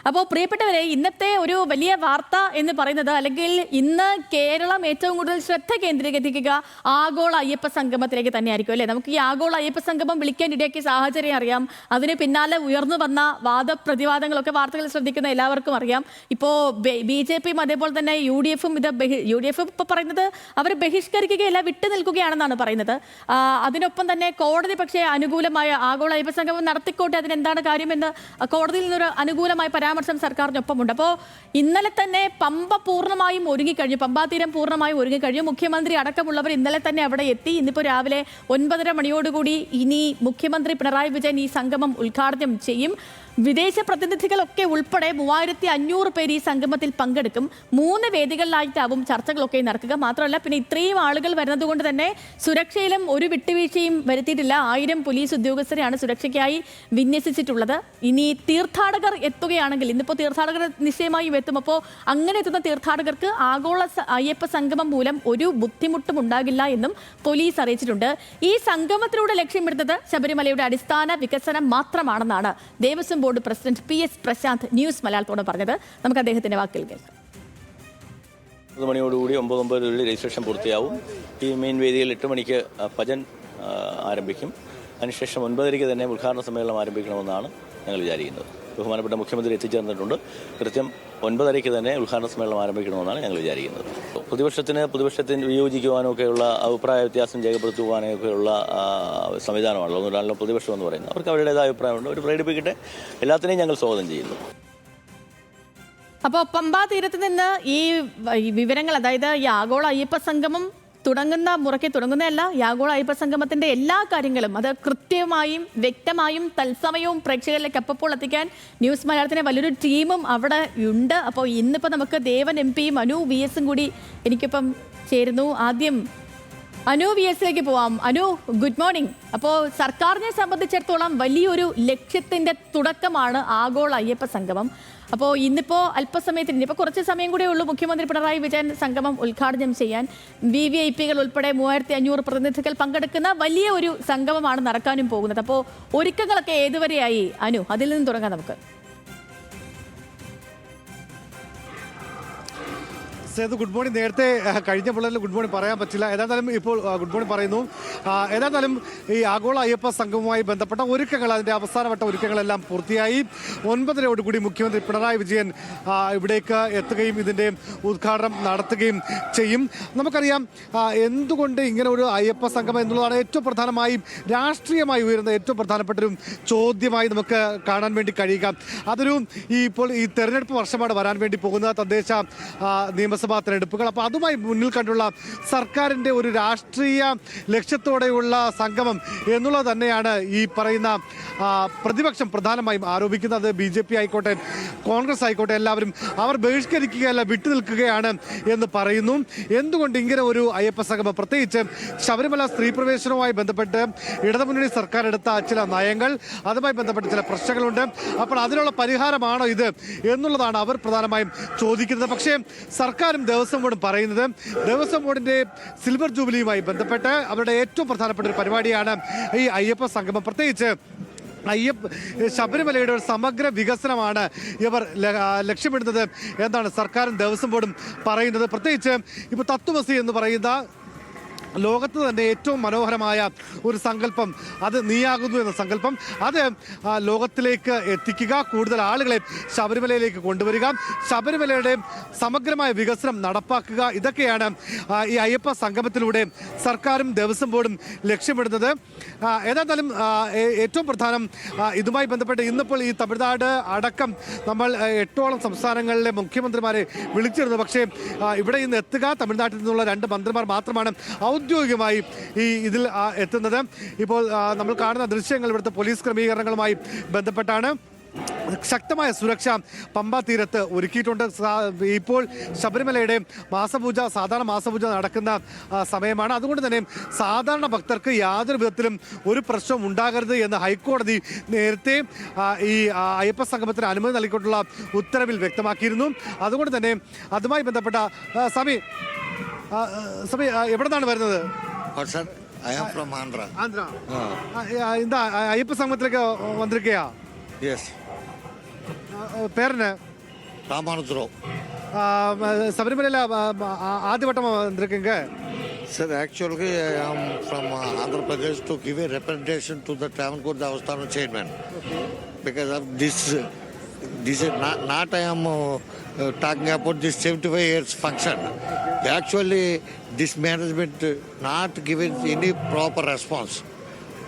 അപ്പോൾ പ്രിയപ്പെട്ടവരെ, ഇന്നത്തെ ഒരു വലിയ വാർത്ത എന്ന് പറയുന്നത്, അല്ലെങ്കിൽ ഇന്ന് കേരളം ഏറ്റവും കൂടുതൽ ശ്രദ്ധ കേന്ദ്രീകരിക്കുക ആഗോള അയ്യപ്പ സംഗമത്തിലേക്ക് തന്നെയായിരിക്കും അല്ലേ? നമുക്ക് ഈ ആഗോള അയ്യപ്പ സംഗമം വിളിക്കാൻ ഇടയാക്കിയ സാഹചര്യം അറിയാം. അതിന് പിന്നാലെ ഉയർന്നു വന്ന വാദപ്രതിവാദങ്ങളൊക്കെ വാർത്തകൾ ശ്രദ്ധിക്കുന്ന എല്ലാവർക്കും അറിയാം. ഇപ്പോൾ BJPയും അതേപോലെ തന്നെ UDFും UDF ഇപ്പോൾ പറയുന്നത് അവർ ബഹിഷ്കരിക്കുകയല്ല, വിട്ടുനിൽക്കുകയാണെന്നാണ് പറയുന്നത്. അതിനൊപ്പം തന്നെ കോടതി പക്ഷേ അനുകൂലമായ ആഗോള അയ്യപ്പ സംഗമം നടത്തിക്കോട്ടെ, അതിനെന്താണ് കാര്യമെന്ന് കോടതിയിൽ നിന്നൊരു അനുകൂലമായ പരാമർശം സർക്കാരിനൊപ്പമുണ്ട്. അപ്പോൾ ഇന്നലെ തന്നെ പമ്പ പൂർണ്ണമായും ഒരുങ്ങിക്കഴിഞ്ഞു, പമ്പാതീരം പൂർണ്ണമായും ഒരുങ്ങിക്കഴിഞ്ഞു. മുഖ്യമന്ത്രി അടക്കമുള്ളവർ ഇന്നലെ തന്നെ അവിടെ എത്തി. ഇന്നിപ്പോൾ രാവിലെ 9:30 മണിയോടുകൂടി ഇനി മുഖ്യമന്ത്രി പിണറായി വിജയൻ ഈ സംഗമം ഉദ്ഘാടനം ചെയ്യും. വിദേശ പ്രതിനിധികളൊക്കെ ഉൾപ്പെടെ 3500 പേര് ഈ സംഗമത്തിൽ പങ്കെടുക്കും. 3 വേദികളിലായിട്ടാവും ചർച്ചകളൊക്കെ നടക്കുക. മാത്രമല്ല, പിന്നെ ഇത്രയും ആളുകൾ വരുന്നത് കൊണ്ട് തന്നെ സുരക്ഷയിലും ഒരു വിട്ടുവീഴ്ചയും വരുത്തിയിട്ടില്ല. 1000 പോലീസ് ഉദ്യോഗസ്ഥരെയാണ് സുരക്ഷയ്ക്കായി വിന്യസിച്ചിട്ടുള്ളത്. ഇനി തീർത്ഥാടകർ എത്തുകയാണെങ്കിൽ, ഇന്നിപ്പോൾ തീർത്ഥാടകർ നിശ്ചയമായും എത്തും. അപ്പോൾ അങ്ങനെ എത്തുന്ന തീർത്ഥാടകർക്ക് ആഗോള അയ്യപ്പ സംഗമം മൂലം ഒരു ബുദ്ധിമുട്ടും ഉണ്ടാകില്ല എന്നും പോലീസ് അറിയിച്ചിട്ടുണ്ട്. ഈ സംഗമത്തിലൂടെ ലക്ഷ്യമിടുന്നത് ശബരിമലയുടെ അടിസ്ഥാന വികസനം മാത്രമാണെന്നാണ് Devaswom board president PS Prashanth news മലയാളത്തോട് പറഞ്ഞത്. നമുക്ക് അദ്ദേഹത്തിന്റെ വാക്കിൽ കേൾക്കാം. 9 മണിയോടുകൂടി 9:09 രജിസ്ട്രേഷൻ പൂർത്തിയാവും. ഈ മെയിൻ വേദിയിൽ 8 മണിക്ക് ഭജൻ ആരംഭിക്കും. അതിനുശേഷം 9:30 തന്നെ ഉദ്ഘാടന സമ്മേളനം ആരംഭിക്കണമെന്നാണ് ഞങ്ങൾ വിചാരിക്കുന്നത്. ബഹുമാനപ്പെട്ട മുഖ്യമന്ത്രി എത്തിച്ചേർന്നിട്ടുണ്ട്. കൃത്യം 9:30 തന്നെ ഉദ്ഘാടന സമ്മേളനം ആരംഭിക്കണമെന്നാണ് ഞങ്ങൾ വിചാരിക്കുന്നത്. പ്രതിപക്ഷത്തിന് വിയോജിക്കുവാനൊക്കെയുള്ള അഭിപ്രായ വ്യത്യാസം രേഖപ്പെടുത്തുവാനൊക്കെയുള്ള സംവിധാനമാണല്ലോ ഒന്നുമില്ലാണല്ലോ പ്രതിപക്ഷം എന്ന് പറയുന്നത്. അവർക്ക് അവരുടേതായ അഭിപ്രായമുണ്ട്, അവർ പ്രകടിപ്പിക്കട്ടെ. എല്ലാത്തിനെയും ഞങ്ങൾ സ്വാഗതം ചെയ്യുന്നു. അപ്പോൾ പമ്പാ തീരത്ത് നിന്ന് ഈ വിവരങ്ങൾ, അതായത് ഈ ആഗോള അയ്യപ്പ സംഗമം തുടങ്ങുന്നതല്ല, ഈ ആഗോള അയ്യപ്പ സംഗമത്തിന്റെ എല്ലാ കാര്യങ്ങളും അത് കൃത്യമായും വ്യക്തമായും തത്സമയവും പ്രേക്ഷകരിലേക്ക് അപ്പോൾ എത്തിക്കാൻ ന്യൂസ് മലയാളത്തിന് വലിയൊരു ടീമും അവിടെ ഉണ്ട്. അപ്പോൾ ഇന്നിപ്പോൾ നമുക്ക് ദേവൻ MPയും അനു VSും കൂടി എനിക്കിപ്പം ചേരുന്നു. ആദ്യം അനു VSിലേക്ക് പോവാം. Anu, good morning. അപ്പോൾ സർക്കാരിനെ സംബന്ധിച്ചിടത്തോളം വലിയൊരു ലക്ഷ്യത്തിന്റെ തുടക്കമാണ് ആഗോള അയ്യപ്പ സംഗമം. അപ്പോൾ ഇന്നിപ്പോൾ അല്പസമയത്തിന്, ഇനിയിപ്പോൾ കുറച്ച് സമയം കൂടെ ഉള്ളൂ മുഖ്യമന്ത്രി പിണറായി വിജയൻ സംഗമം ഉദ്ഘാടനം ചെയ്യാൻ. VVIPകൾ ഉൾപ്പെടെ 3500 പ്രതിനിധികൾ പങ്കെടുക്കുന്ന വലിയ ഒരു സംഗമമാണ് നടക്കാനും പോകുന്നത്. അപ്പോൾ ഒരുക്കങ്ങളൊക്കെ ഏതുവരെയായി അനു? അതിൽ നിന്ന് തുടങ്ങാം നമുക്ക്. Sethu, good morning. നേരത്തെ കഴിഞ്ഞ പിള്ളേരിൽ ഗുഡ് മോർണിംഗ് പറയാൻ പറ്റില്ല. ഏതായാലും ഇപ്പോൾ ഗുഡ് മോർണിംഗ് പറയുന്നു. ഏതായാലും ഈ ആഗോള അയ്യപ്പ സംഗമവുമായി ബന്ധപ്പെട്ട ഒരുക്കങ്ങൾ, അതിൻ്റെ അവസാനവട്ട ഒരുക്കങ്ങളെല്ലാം പൂർത്തിയായി. 9:30 മുഖ്യമന്ത്രി പിണറായി വിജയൻ ഇവിടേക്ക് എത്തുകയും ഇതിൻ്റെ ഉദ്ഘാടനം നടത്തുകയും ചെയ്യും. നമുക്കറിയാം എന്തുകൊണ്ട് ഇങ്ങനെ ഒരു അയ്യപ്പ സംഗമം എന്നുള്ളതാണ് ഏറ്റവും പ്രധാനമായും രാഷ്ട്രീയമായി ഉയരുന്ന ഏറ്റവും പ്രധാനപ്പെട്ടൊരു ചോദ്യമായി നമുക്ക് കാണാൻ വേണ്ടി കഴിയുക. അതൊരു ഇപ്പോൾ ഈ തെരഞ്ഞെടുപ്പ് വർഷമാണ് വരാൻ വേണ്ടി പോകുന്നത്, തദ്ദേശ നിയമസഭാ തെരഞ്ഞെടുപ്പുകൾ. അപ്പോൾ അതുമായി മുന്നിൽ കണ്ടുള്ള സർക്കാരിൻ്റെ ഒരു രാഷ്ട്രീയ ലക്ഷ്യത്തോടെയുള്ള സംഗമം എന്നുള്ളത് തന്നെയാണ് ഈ പറയുന്ന പ്രതിപക്ഷം പ്രധാനമായും ആരോപിക്കുന്നത്. BJP ആയിക്കോട്ടെ കോൺഗ്രസ് ആയിക്കോട്ടെ എല്ലാവരും അവർ ബഹിഷ്കരിക്കുകയല്ല, വിട്ടുനിൽക്കുകയാണ് എന്ന് പറയുന്നു. എന്തുകൊണ്ട് ഇങ്ങനെ ഒരു അയ്യപ്പ സംഗമം, പ്രത്യേകിച്ച് ശബരിമല സ്ത്രീ പ്രവേശനവുമായി ബന്ധപ്പെട്ട് ഇടതുമുന്നണി സർക്കാർ എടുത്ത ചില നയങ്ങൾ, അതുമായി ബന്ധപ്പെട്ട് ചില പ്രശ്നങ്ങളുണ്ട്. അപ്പോൾ അതിനുള്ള പരിഹാരമാണോ ഇത് എന്നുള്ളതാണ് അവർ പ്രധാനമായും ചോദിക്കുന്നത്. പക്ഷേ സർക്കാരും ദേവസ്വം ബോർഡും പറയുന്നത്, ദേവസ്വം ബോർഡിന്റെ സിൽവർ ജൂബിലിയുമായി ബന്ധപ്പെട്ട് അവരുടെ ഏറ്റവും പ്രധാനപ്പെട്ട ഒരു പരിപാടിയാണ് ഈ അയ്യപ്പ സംഗമം. പ്രത്യേകിച്ച് ശബരിമലയുടെ ഒരു സമഗ്ര വികസനമാണ് ഇവർ ലക്ഷ്യമിടുന്നത് എന്നാണ് സർക്കാരും ദേവസ്വം ബോർഡും പറയുന്നത്. പ്രത്യേകിച്ച് ഇപ്പോൾ തത്വമസി എന്ന് പറയുന്ന ലോകത്ത് തന്നെ ഏറ്റവും മനോഹരമായ ഒരു സങ്കല്പം, അത് നീയാകുന്നു എന്ന സങ്കല്പം, അത് ലോകത്തിലേക്ക് എത്തിക്കുക, കൂടുതൽ ആളുകളെ ശബരിമലയിലേക്ക് കൊണ്ടുവരിക, ശബരിമലയുടെ സമഗ്രമായ വികസനം നടപ്പാക്കുക, ഇതൊക്കെയാണ് ഈ അയ്യപ്പ സംഗമത്തിലൂടെ സർക്കാരും ദേവസ്വം ബോർഡും ലക്ഷ്യമിടുന്നത്. ഏതായാലും ഏറ്റവും പ്രധാനം ഇതുമായി ബന്ധപ്പെട്ട് ഇന്നിപ്പോൾ ഈ തമിഴ്നാട് അടക്കം നമ്മൾ 8ഓളം സംസ്ഥാനങ്ങളിലെ മുഖ്യമന്ത്രിമാരെ വിളിച്ചിരുന്നു. പക്ഷേ ഇവിടെ ഇന്ന് എത്തുക തമിഴ്നാട്ടിൽ നിന്നുള്ള 2 മന്ത്രിമാർ മാത്രമാണ് ഔദ്യോഗികമായി ഈ ഇതിൽ എത്തുന്നത്. ഇപ്പോൾ നമ്മൾ കാണുന്ന ദൃശ്യങ്ങൾ ഇവിടുത്തെ പോലീസ് ക്രമീകരണങ്ങളുമായി ബന്ധപ്പെട്ടാണ്. ശക്തമായ സുരക്ഷ പമ്പാ തീരത്ത് ഒരുക്കിയിട്ടുണ്ട്. ഇപ്പോൾ ശബരിമലയുടെ സാധാരണ മാസപൂജ നടക്കുന്ന സമയമാണ്. അതുകൊണ്ട് തന്നെ സാധാരണ ഭക്തർക്ക് യാതൊരു വിധത്തിലും ഒരു പ്രശ്നവും ഉണ്ടാകരുത് എന്ന് ഹൈക്കോടതി നേരത്തെ ഈ അയ്യപ്പ സംഗമത്തിന് അനുമതി നൽകിക്കൊണ്ടുള്ള ഉത്തരവിൽ വ്യക്തമാക്കിയിരുന്നു. അതുകൊണ്ട് തന്നെ അതുമായി ബന്ധപ്പെട്ട സമി എവിടെ നിന്നാണ് വരുന്നത്? ആന്ധ്ര. இந்த ஐயப்ப சங்கமத்திലേക്ക് வந்திருக்கியா? எஸ். പേരന് ராமானுஜராவ். ശബരിമലയിൽ ആദ്യവട്ടം വന്നിരിക്കുங்க. Sir, actually I am from Andhra Pradesh to give a representation to the Travancore Devasthanam chairman. Because of this is not I am talking about this 75 years function. Actually, this management not given any proper response.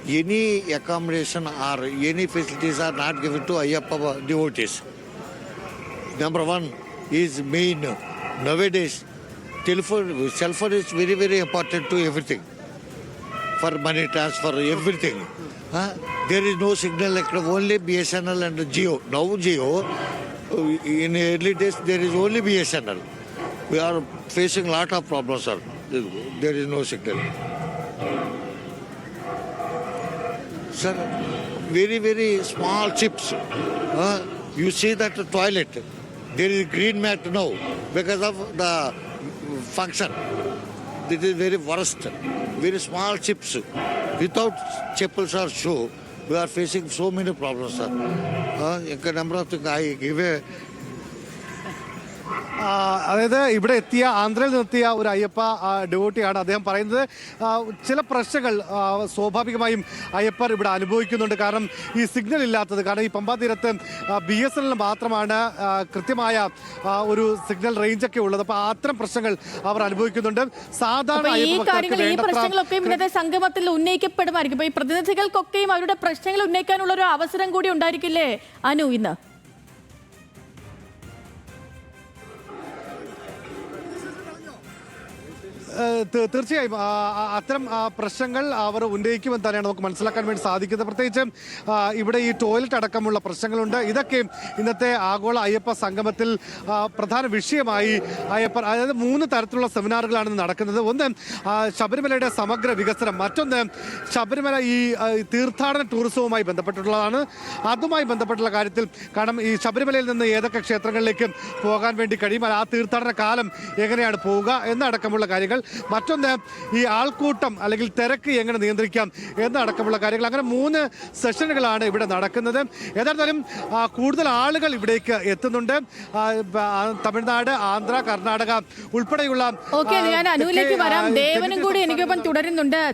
Any accommodation or any facilities are not given to Ayyappa devotees. Number one is main nowadays. Telephone, cell phone is very, very important to everything. For money transfer, everything. There is no signal like only BSNL and Jio. Now Jio, in early days there is only BSNL. We are facing lot of problems, sir. There is no signal. Sir, very, very small chips. You see that toilet, there is green mat now because of the function. This is very worst. Very small chips. Without chappals or shoe, we are facing so many problems, sir. A number of things I give a അതായത് ഇവിടെ എത്തിയ ആന്ധ്രയിൽ നിന്നെത്തിയ ഒരു അയ്യപ്പ ഡെവോട്ടിയാണ്. അദ്ദേഹം പറയുന്നത് ചില പ്രശ്നങ്ങൾ സ്വാഭാവികമായും അയ്യപ്പർ ഇവിടെ അനുഭവിക്കുന്നുണ്ട്. കാരണം ഈ സിഗ്നൽ ഇല്ലാത്തത്, കാരണം ഈ പമ്പാ തീരത്ത് BSNL മാത്രമാണ് കൃത്യമായ ഒരു സിഗ്നൽ റേഞ്ചൊക്കെ ഉള്ളത്. അപ്പോൾ അത്തരം പ്രശ്നങ്ങൾ അവർ അനുഭവിക്കുന്നുണ്ട്. സാധാരണ ഈ പ്രശ്നങ്ങളൊക്കെയും ഇന്നത്തെ സംഗമത്തിൽ ഉന്നയിക്കപ്പെടുമായിരിക്കും. ഇപ്പൊ ഈ പ്രതിനിധികൾക്കൊക്കെയും അവരുടെ പ്രശ്നങ്ങൾ ഉന്നയിക്കാനുള്ള ഒരു അവസരം കൂടി ഉണ്ടായിരിക്കില്ലേ അനു ഇന്ന്? തീർച്ചയായും അത്തരം പ്രശ്നങ്ങൾ അവർ ഉന്നയിക്കുമെന്ന് തന്നെയാണ് നമുക്ക് മനസ്സിലാക്കാൻ വേണ്ടി സാധിക്കുന്നത്. പ്രത്യേകിച്ച് ഇവിടെ ഈ ടോയ്ലറ്റ് അടക്കമുള്ള പ്രശ്നങ്ങളുണ്ട്. ഇതൊക്കെ ഇന്നത്തെ ആഗോള അയ്യപ്പ സംഗമത്തിൽ പ്രധാന വിഷയമായി അയ്യപ്പർ, അതായത് 3 തരത്തിലുള്ള സെമിനാറുകളാണ് നടക്കുന്നത്. ഒന്ന് ശബരിമലയുടെ സമഗ്ര വികസനം, മറ്റൊന്ന് ശബരിമല ഈ തീർത്ഥാടന ടൂറിസവുമായി ബന്ധപ്പെട്ടുള്ളതാണ്. അതുമായി ബന്ധപ്പെട്ടുള്ള കാര്യത്തിൽ, കാരണം ഈ ശബരിമലയിൽ നിന്ന് ഏതൊക്കെ ക്ഷേത്രങ്ങളിലേക്ക് പോകാൻ വേണ്ടി കഴിയും, ആ തീർത്ഥാടന കാലം എങ്ങനെയാണ് പോവുക എന്നടക്കമുള്ള കാര്യങ്ങൾ. മറ്റൊന്ന് ഈ ആൾക്കൂട്ടം അല്ലെങ്കിൽ തിരക്ക് എങ്ങനെ നിയന്ത്രിക്കാം എന്നടക്കമുള്ള കാര്യങ്ങൾ. അങ്ങനെ 3 സെഷനുകളാണ് ഇവിടെ നടക്കുന്നത്. ഏതായാലും കൂടുതൽ ആളുകൾ ഇവിടേക്ക് എത്തുന്നുണ്ട്. തമിഴ്നാട്, ആന്ധ്ര, കർണാടക ഉൾപ്പെടെയുള്ള ഞാൻ അനുവിലേക്ക് വരാം. ദേവനും കൂടി എനിക്കൊപ്പം തുടരുന്നുണ്ട്.